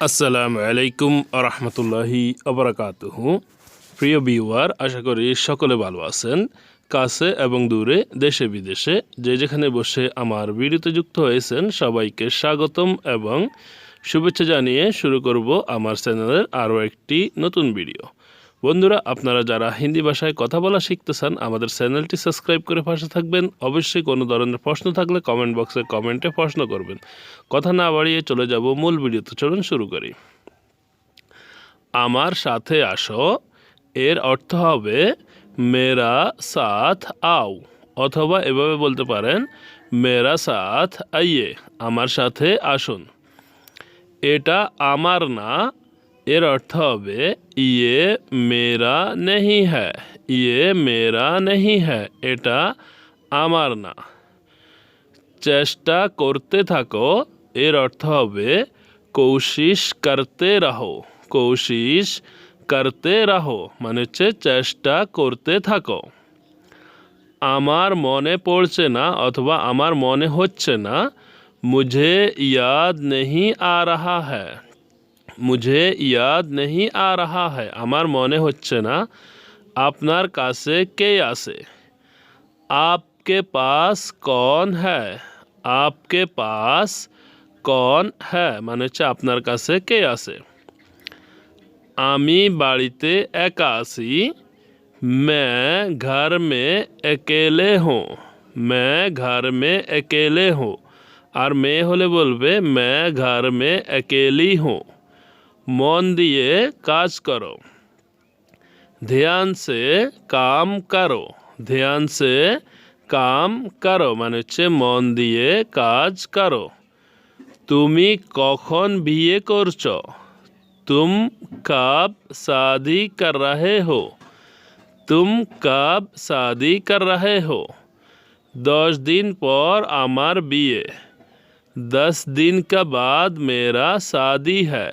আসসালামু আলাইকুম আরহামতুল্লাহি আবরাকাতুহু। প্রিয় ভিউয়ার, আশা করি সকলে ভালো আছেন। কাছে এবং দূরে, দেশে বিদেশে যে যেখানে বসে আমার ভিডিওতে যুক্ত হয়েছেন সবাইকে স্বাগতম এবং শুভেচ্ছা জানিয়ে শুরু করব আমার চ্যানেলের আরও একটি নতুন ভিডিও। বন্ধুরা, আপনারা যারা হিন্দি ভাষায় কথা বলা শিখতে চান আমাদের চ্যানেলটি সাবস্ক্রাইব করে পাশে থাকবেন। অবশ্যই কোনো ধরনের প্রশ্ন থাকলে কমেন্ট বক্সে কমেন্টে প্রশ্ন করবেন। কথা না বাড়িয়ে চলে যাব মূল ভিডিওতে। চলুন শুরু করি। আমার সাথে আসো এর অর্থ হবে মেরা সাথ আও, অথবা এভাবে বলতে পারেন মেরা সাথ আইয়ে, আমার সাথে আসুন। এটা আমার না, এর অর্থ হবে ইয়ে মেরা নেহি হ্যায়, ইয়ে মেরা নেহি হ্যায়, এটা আমার না। চেষ্টা করতে থাকো এর অর্থ হবে কোশিশ করতে রাহো, কোশিশ করতে রাহো মানে হচ্ছে চেষ্টা করতে থাকো। আমার মনে পড়ছে না অথবা আমার মনে হচ্ছে না, মুঝে ইয়াদ নেহি আ রাহা হ্যায়, মুঝে ইয়াদ নেহি আ রাহা হ্যায়, আমার মনে হচ্ছে না। আপনার কাছে কে আছে, आपके पास कौन है, आपके पास कौन है মানে হচ্ছে আপনার কাছে কে আছে। আমি বাড়িতে একা আছি, मैं घर में अकेले हूँ, मैं घर में अकेले हूँ। আর মেয়ে হলে বলবে मैं घर में अकेली हूँ। মন দিয়ে কাজ করো, ध्यान से काम करो, ध्यान से কাম করো মানে হচ্ছে মন দিয়ে কাজ করো। তুমি কখন বিয়ে করছো, तुम कब शादी कर रहे हो, तुम कब शादी कर रहे हो। 10 दिन पर আমার বিয়ে, 10 दिन का बाद मेरा शादी है,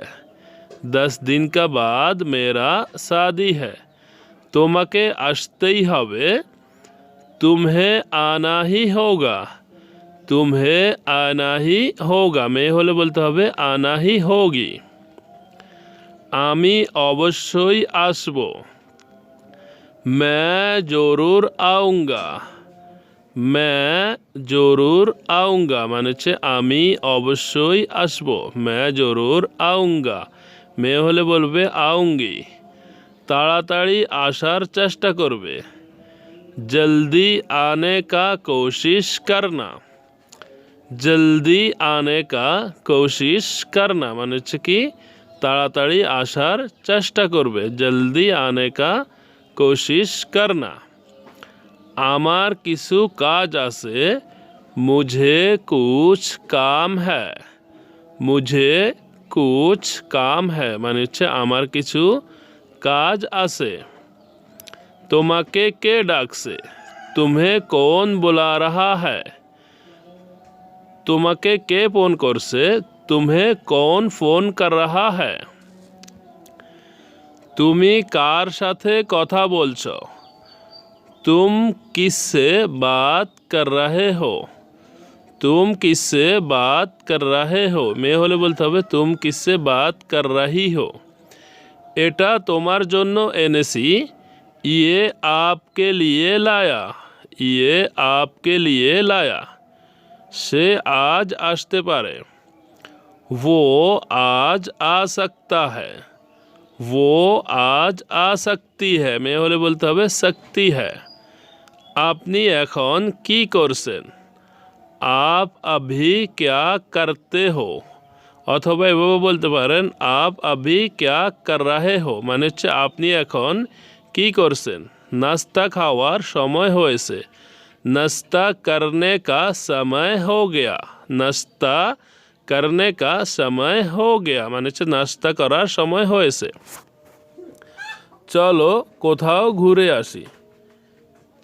10 दिन का बाद मेरा शादी है। তোমাকে আসতেই হবে, तुम्हें आना ही होगा, तुम्हें आना ही होगा মেয়ে হলে বলতে হবে आना ही होगी। আমি অবশ্যই আসবো, मैं ज़रूर आऊँगा, मैं ज़रूर आऊँगा মানে হচ্ছে আমি অবশ্যই আসবো, मैं ज़रूर आऊँगा। মেয়ে হলে বলবে आऊँगी। তাড়াতাড়ি আসার চেষ্টা করবে, जल्दी आने का कोशिश करना, जल्दी आने का कोशिश करना মানে হচ্ছে কি তাড়াতাড়ি আসার চেষ্টা করবে, जल्दी आने का कोशिश करना। আমার কিছু কাজ আছে, मुझे कुछ काम है, मुझे कुछ काम है মানে হচ্ছে আমার কিছু কাজ আছে। তোমাকে কে ডাকছে, तुम्हें कौन बुला रहा है, তোমাকে কে ফোন করছে, तुम्हें कौन फोन कर रहा है। তুমি কার সাথে কথা বলছো, तुम किससे बात कर रहे हो, तुम किससे बात कर रहे हो মেয়ে হলে বলতে হবে तुम किससे बात कर रही हो। এটা তোমার জন্য এনেছি, ये आपके लिए लाया, ये आपके लिए लाया। সে আজ আসতে পারে, वो आज आ सकता है, वो आज आ सकती है মেয়ে হলে বলতে হবে सकती है। আপনি এখন কি করছেন, आप अभी क्या करते हो অথবা এভাবে বলতে পারেন आप अभी क्या कर रहे हो মানে হচ্ছে আপনি এখন কি করছেন। নাস্তা খাওয়ার সময় হয়েছে, नाश्ता करने का समय हो गया, नाश्ता करने का समय हो गया মানে হচ্ছে নাস্তা করার সময় হয়েছে। চলো কোথাও ঘুরে আসি,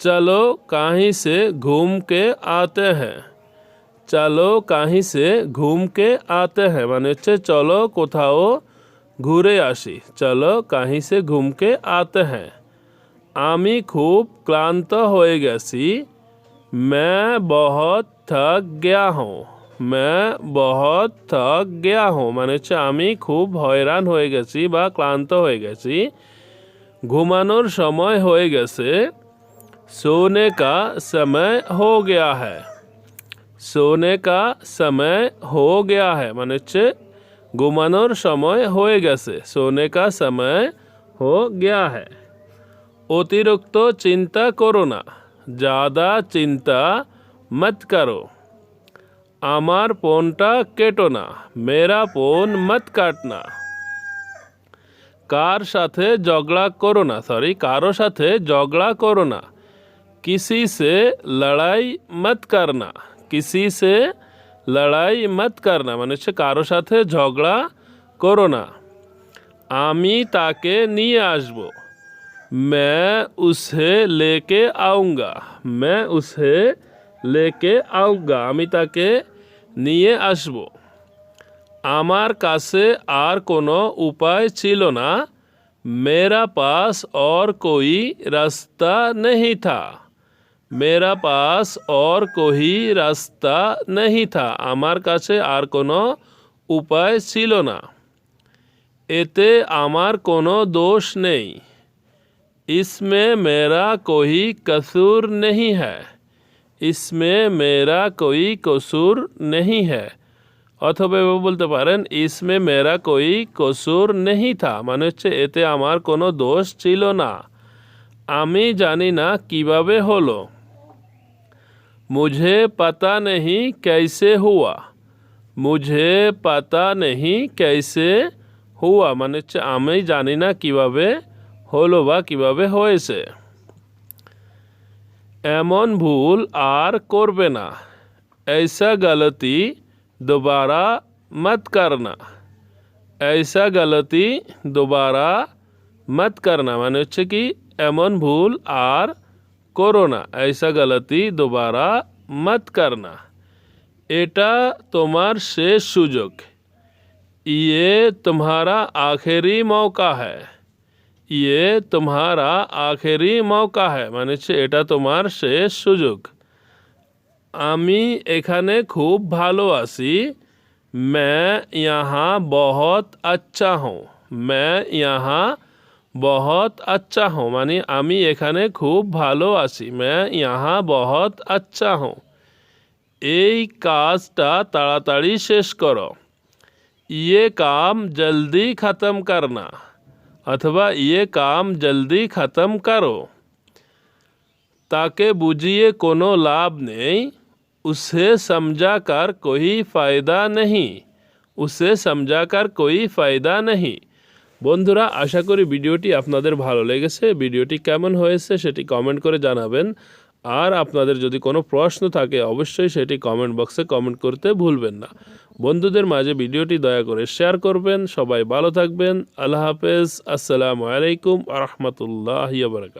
चलो कहीं से घूम के आते हैं, चलो कहीं से घूम के आते हैं মানে হচ্ছে চলো কোথাও ঘুরে আসি, चलो कहीं से घूम के आते हैं। আমি খুব ক্লান্ত হয়ে গেছি, मैं बहुत थक गया हूँ, मैं बहुत थक गया हूँ মানে হচ্ছে আমি খুব হয়রান হয়ে গেছি বা ক্লান্ত হয়ে গেছি। ঘুমানোর সময় হয়ে গেছে। सोने का समय हो गया है। सोने का समय हो गया है মানে হচ্ছে ঘুমানোর সময় হয়ে গেছে। सोने का समय हो गया है। অতিরিক্ত চিন্তা করো না। ज़्यादा চিন্তা मत करो। আমার ফোনটা কেটো না। मेरा फोन मत काटना। কার সাথে ঝগড়া করো না কারো সাথে ঝগড়া করো না। किसी से लड़ाई मत करना। किसी से लड़ाई मत करना মানে হচ্ছে কারো সাথে ঝগড়া করো না। আমি তাকে নিয়ে আসব। मैं उसे लेके आऊँगा। मैं उसे लेके आऊँगा আমি তাকে নিয়ে আসব। আমার কাছে আর কোনো উপায় ছিল না। मेरा पास और कोई रास्ता नहीं था। मेरा पास और कोई रास्ता नहीं था আমার কাছে আর কোনো উপায় ছিল না। এতে আমার কোনো দোষ নেই। इसमें मेरा कोई कसूर नहीं है। इसमें मेरा कोई कसूर नहीं है অথবা এভাবে বলতে পারেন इसमें मेरा कोई कसूर नहीं था মানে হচ্ছে এতে আমার কোনো দোষ ছিল না। আমি জানি না কিভাবে হলো। मुझे पता नहीं कैसे हुआ। मुझे पता नहीं कैसे हुआ মানে হচ্ছে আমি জানি না কিভাবে হলো বা কিভাবে হয়েছে। এমন ভুল আর করবে না। ऐसा गलती दोबारा मत करना। ऐसा गलती दोबारा मत करना মানে হচ্ছে কি এমন ভুল আর করো না। ऐसा गलती दोबारा मत करना। এটা তোমার শেষ সুযোগ। ये तुम्हारा आखिरी मौका है। ये तुम्हारा आखिरी मौका है মানে হচ্ছে এটা তোমার শেষ সুযোগ। আমি এখানে খুব ভালো আছি। मैं यहाँ बहुत अच्छा हूँ। मैं यहाँ बहुत अच्छा हूँ মানে আমি এখানে খুব ভালো আছি। मैं यहाँ बहुत अच्छा हूँ। এই কাজটা তাড়াতাড়ি শেষ করো। ये काम जल्दी ख़त्म करना अथवा ये काम जल्दी ख़त्म करो। ताके बुझिए कोनो लाभ नहीं। उसे समझा कर कोई फ़ायदा नहीं। उसे समझा कर कोई फ़ायदा नहीं। বন্ধুরা আশা করি ভিডিওটি আপনাদের ভালো লেগেছে। ভিডিওটি কেমন হয়েছে সেটি কমেন্ট করে জানাবেন। আর আপনাদের যদি কোনো প্রশ্ন থাকে অবশ্যই সেটি কমেন্ট বক্সে কমেন্ট করতে ভুলবেন না। বন্ধুদের মাঝে ভিডিওটি দয়া করে শেয়ার করবেন। সবাই ভালো থাকবেন। আল্লাহ হাফেজ। আসসালামু আলাইকুম ওয়া রাহমাতুল্লাহি ওয়া বারাকাতুহু।